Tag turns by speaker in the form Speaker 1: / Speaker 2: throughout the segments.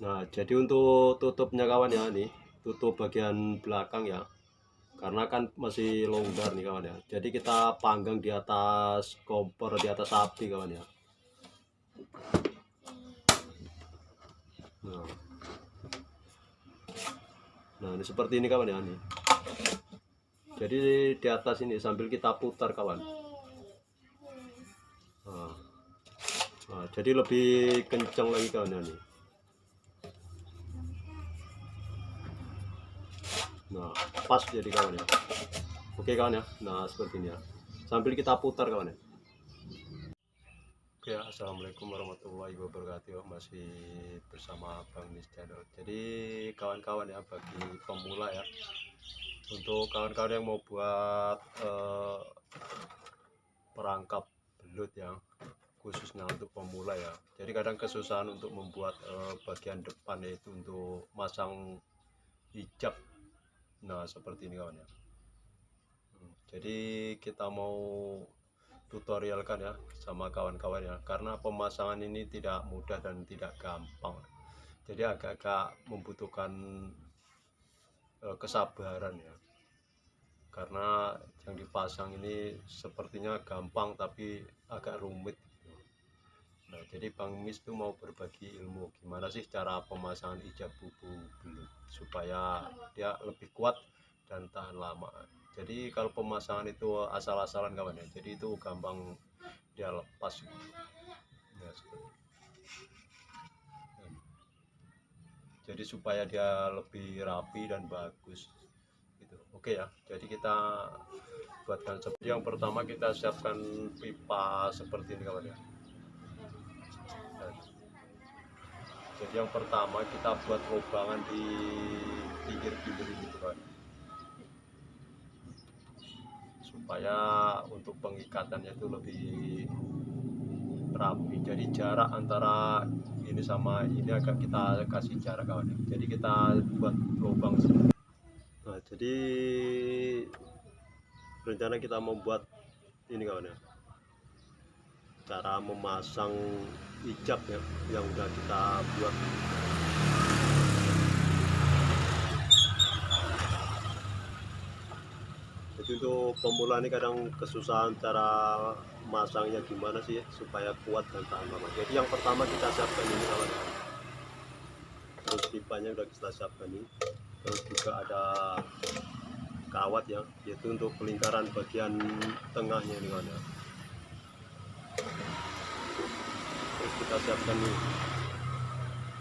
Speaker 1: Nah, jadi untuk tutupnya kawan ya, nih tutup bagian belakang ya, karena kan masih longgar nih kawan ya. Jadi kita panggang di atas kompor, di atas api kawan ya. Nah, nah ini seperti ini kawan ya, nih. Jadi di atas ini sambil kita putar kawan. Nah, nah, jadi lebih kencang lagi kawan ya, nih. Nah, pas jadi kawan ya. Oke kawan ya. Nah, seperti ini ya. Sambil kita putar kawan ya. Ya, assalamualaikum warahmatullahi wabarakatuh. Masih bersama Bang Nis Channel. Jadi kawan-kawan ya, bagi pemula ya, untuk kawan-kawan yang mau buat perangkap belut yang khususnya untuk pemula ya. Jadi kadang kesusahan untuk membuat bagian depan itu untuk masang hijab. Nah, seperti ini kawan ya. Jadi kita mau tutorialkan ya sama kawan-kawan ya, karena pemasangan ini tidak mudah dan tidak gampang. Jadi agak-agak membutuhkan kesabaran ya, karena yang dipasang ini sepertinya gampang tapi agak rumit. Nah, jadi Bang Mis tuh mau berbagi ilmu gimana sih cara pemasangan ijab bubu belut supaya dia lebih kuat dan tahan lama. Jadi kalau pemasangan itu asal-asalan kawan ya, jadi itu gampang dia lepas. Ya, jadi supaya dia lebih rapi dan bagus gitu. Oke ya, jadi kita buatkan seperti yang pertama, kita siapkan pipa seperti ini kawan ya. Jadi yang pertama kita buat lubangan di pinggir-pinggir ini kawan, supaya untuk pengikatannya itu lebih rapi. Jadi jarak antara ini sama ini agak kita kasih jarak kawan ya. Jadi kita buat lubang. Nah, jadi rencana kita membuat ini kawan ya, cara memasang hijab ya yang udah kita buat. Jadi untuk pemula ini kadang kesusahan cara masangnya gimana sih ya, supaya kuat dan tahan lama. Jadi yang pertama kita siapkan ini kawan ya, terus pipanya udah kita siapkan ini, terus juga ada kawat ya, yaitu untuk pelingkaran bagian tengahnya ini kawan ya. Terus kita siapkan nih,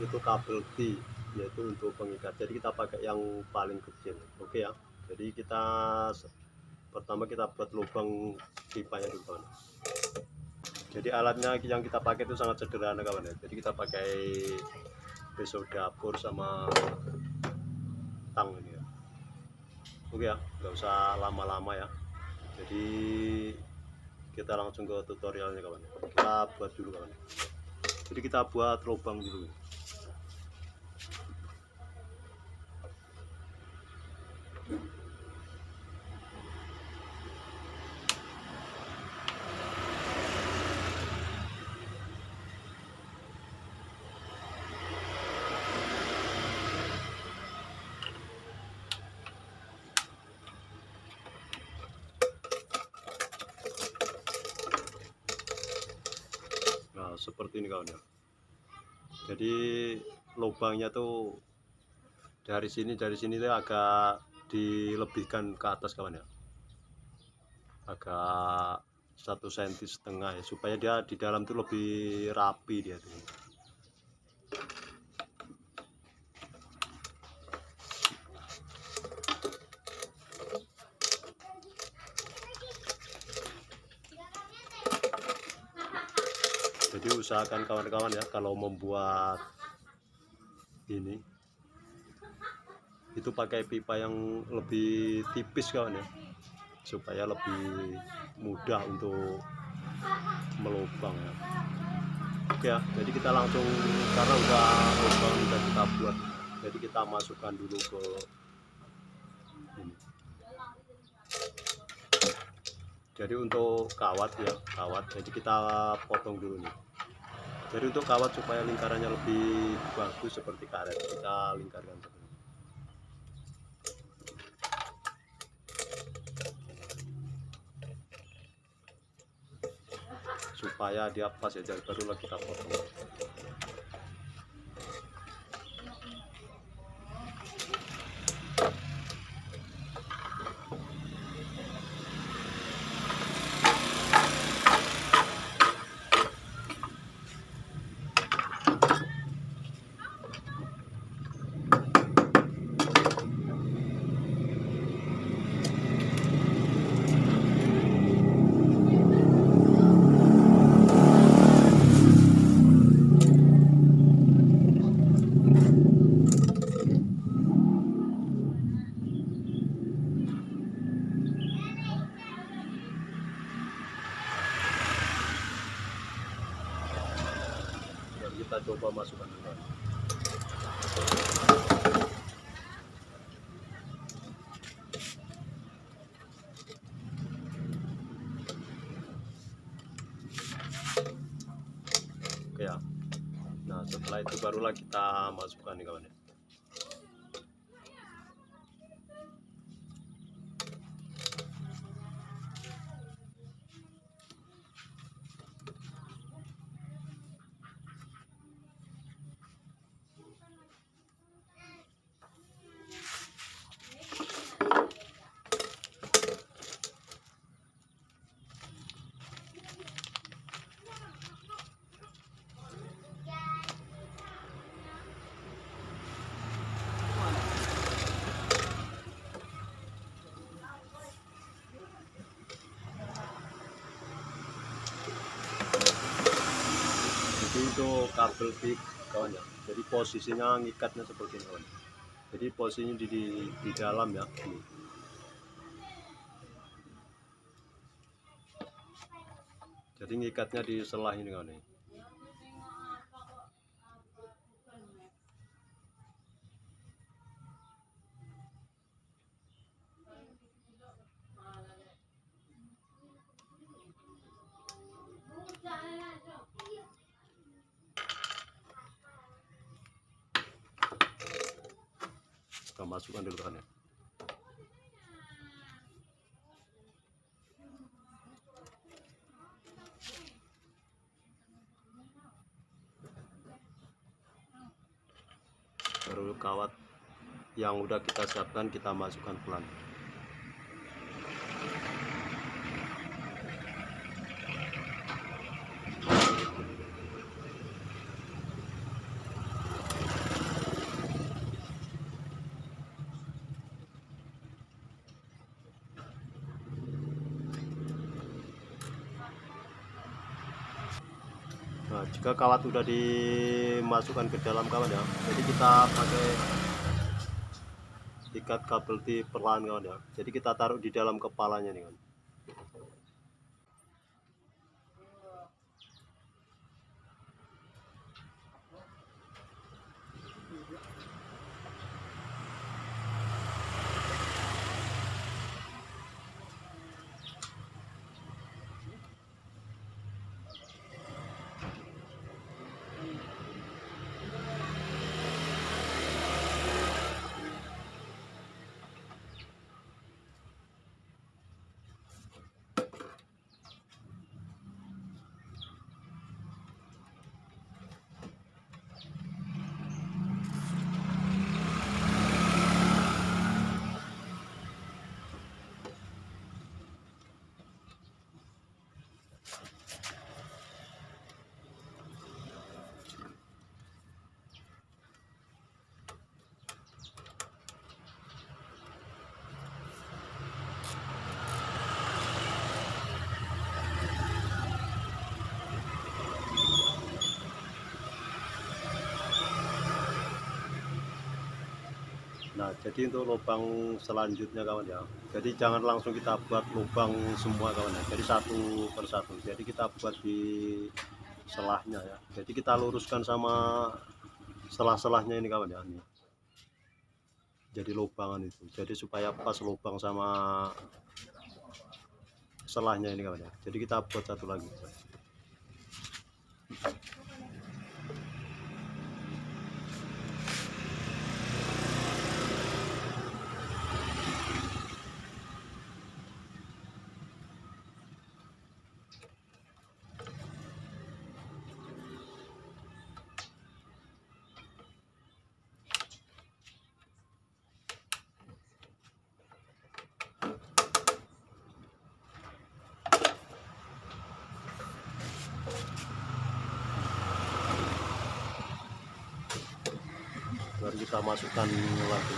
Speaker 1: itu kabel T, yaitu untuk pengikat. Jadi kita pakai yang paling kecil. Oke ya, jadi kita pertama kita buat lubang pipanya dulu kawan. Jadi alatnya yang kita pakai itu sangat sederhana kawan ya. Jadi kita pakai pisau dapur sama tang ini ya. Oke ya, nggak usah lama-lama ya. Jadi kita langsung ke tutorialnya kawan. Kita buat dulu kawan. Jadi kita buat lubang dulu. Nah, seperti ini kawan ya. Jadi lubangnya tuh dari sini tuh agak dilebihkan ke atas kawan ya, agak 1,5 cm ya, supaya dia di dalam tuh lebih rapi dia tuh. Jadi usahakan kawan-kawan ya, kalau membuat ini itu pakai pipa yang lebih tipis kawan ya, supaya lebih mudah untuk melubang ya. Oke ya, jadi kita langsung, karena lubang udah kita buat, jadi kita masukkan dulu ke ini. Jadi untuk kawat ya, kawat, jadi kita potong dulu nih. Jadi untuk kawat supaya lingkarannya lebih bagus seperti karet, kita lingkarkan seperti ini. Supaya dia pas ya, jadi barulah kita potong. Dan kita coba masukkan dulu. Oke ya. Nah setelah itu barulah kita masukkan nih kawan ya. Jadi untuk kabel big kawan ya, jadi posisinya ngikatnya seperti ini kawan. Jadi posisinya di dalam ya ini. Jadi ngikatnya di selah ini kawan ya. Kita masukkan dulu kawan ya. Baru kawat yang udah kita siapkan kita masukkan pelan. Nah, jika kawat udah dimasukkan ke dalam kawan ya, jadi kita pakai ikat kabel di perlahan kawan ya. Jadi kita taruh di dalam kepalanya nih kan. Nah, jadi untuk lubang selanjutnya kawan ya, jadi jangan langsung kita buat lubang semua kawan ya, jadi satu persatu. Jadi kita buat di selahnya ya, jadi kita luruskan sama selah-selahnya ini kawan ya, ini. Jadi lubangan itu, jadi supaya pas lubang sama selahnya ini kawan ya. Jadi kita buat satu lagi. kita masukkan lagi.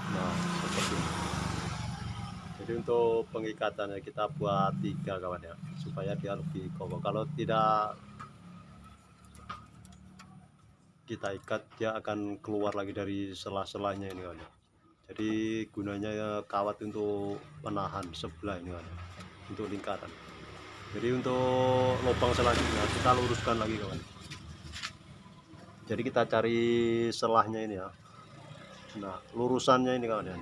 Speaker 1: Nah, seperti ini. Jadi untuk pengikatannya kita buat 3 kawan ya, supaya dia lebih kokoh. Kalau tidak kita ikat, dia akan keluar lagi dari sela-selanya ini kawan ya. Jadi gunanya ya kawat untuk penahan sebelah ini kawan, untuk lingkaran. Jadi untuk lubang selanjutnya kita luruskan lagi kawan. Jadi kita cari selahnya ini ya. Nah, lurusannya ini kawan ya.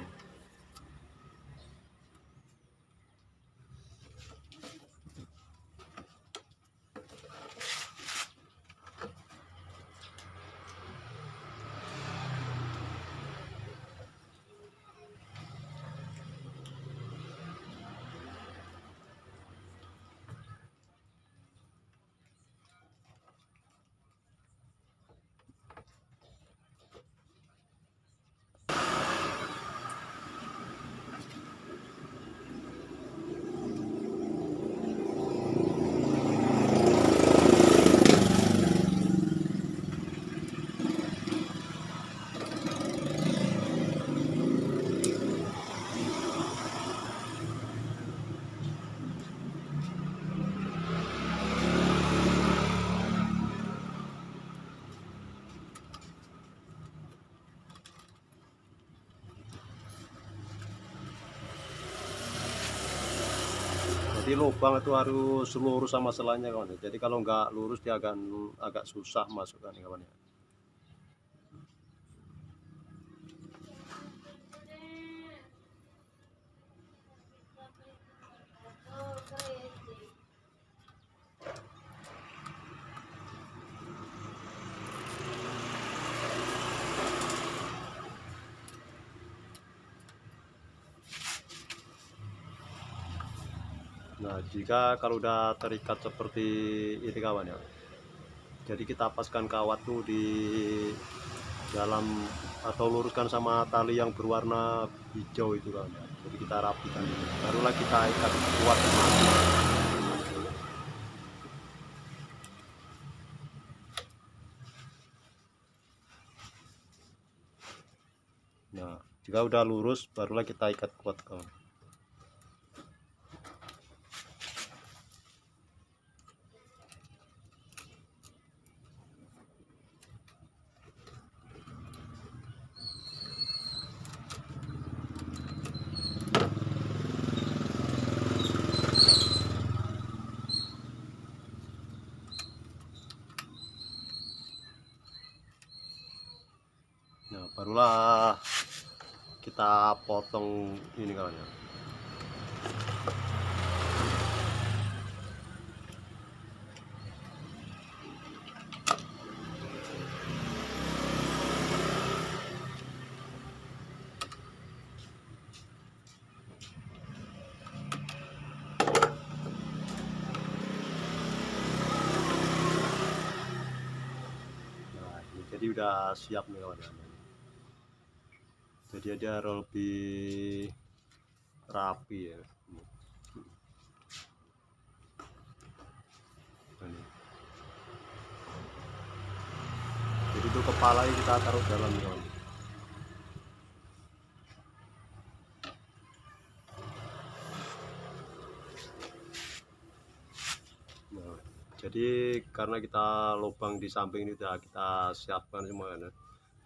Speaker 1: Jadi lubang itu harus lurus sama selanya kawan. Jadi kalau nggak lurus dia akan agak susah masukkan kawan ya. Nah, jika kalau udah terikat seperti ini kawan ya, jadi kita paskan kawat tuh di dalam atau luruskan sama tali yang berwarna hijau itu kawan ya. Jadi kita rapikan, barulah kita ikat kuat. Nah, jika udah lurus barulah kita ikat kuat kawan. Nah, barulah kita potong ini kawan ya. Nah, ini jadi udah siap nih kawan ya. Jadi dia lebih rapi ya. Ini. Jadi itu kepala kita taruh dalam kawan. Nah, jadi karena kita lubang di samping ini udah kita siapkan semua ya.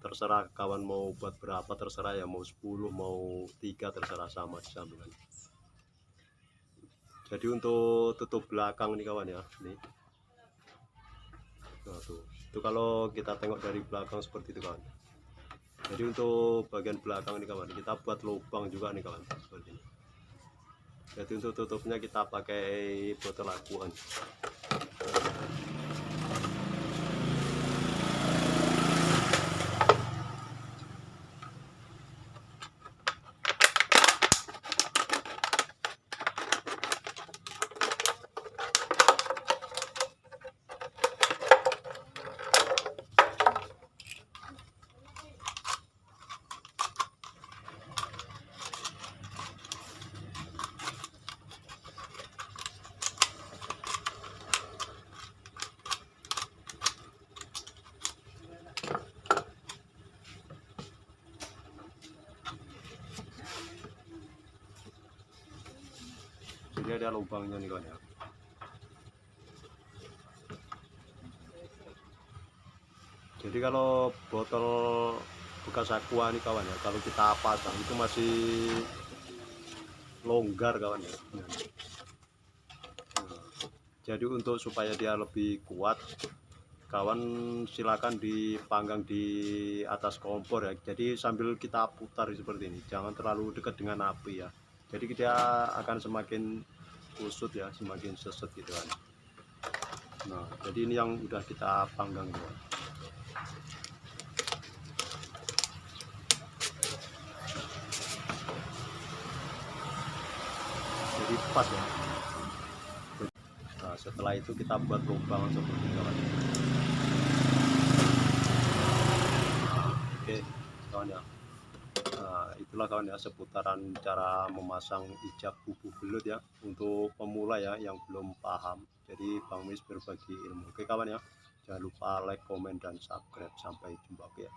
Speaker 1: Terserah kawan mau buat berapa, terserah ya, mau 10 mau 3 terserah, sama di sampingan. Jadi untuk tutup belakang nih kawan ya, nih. Nah, tuh itu kalau kita tengok dari belakang seperti itu kawan. Jadi untuk bagian belakang nih kawan, kita buat lubang juga nih kawan, seperti ini. Jadi untuk tutupnya kita pakai botol aqua. Jadi ada lubangnya nih kawan ya. Jadi kalau botol bekas aqua nih kawan ya, kalau kita pasang itu masih longgar kawan ya. Nah, jadi untuk supaya dia lebih kuat, kawan silakan dipanggang di atas kompor ya. Jadi sambil kita putar seperti ini, jangan terlalu dekat dengan api ya. Jadi dia akan semakin kusut ya, semakin seset gitu kan. Nah, jadi ini yang udah kita panggang ya. Jadi pas ya. Nah, setelah itu kita buat lubang seperti ini kawan. Oke kawan ya. Nah, itulah kawan ya seputaran cara memasang ijab bubuk belut ya untuk pemula ya yang belum paham. Jadi Bang Mis berbagi ilmu. Oke kawan ya, jangan lupa like, komen, dan subscribe. Sampai jumpa. Oke ya.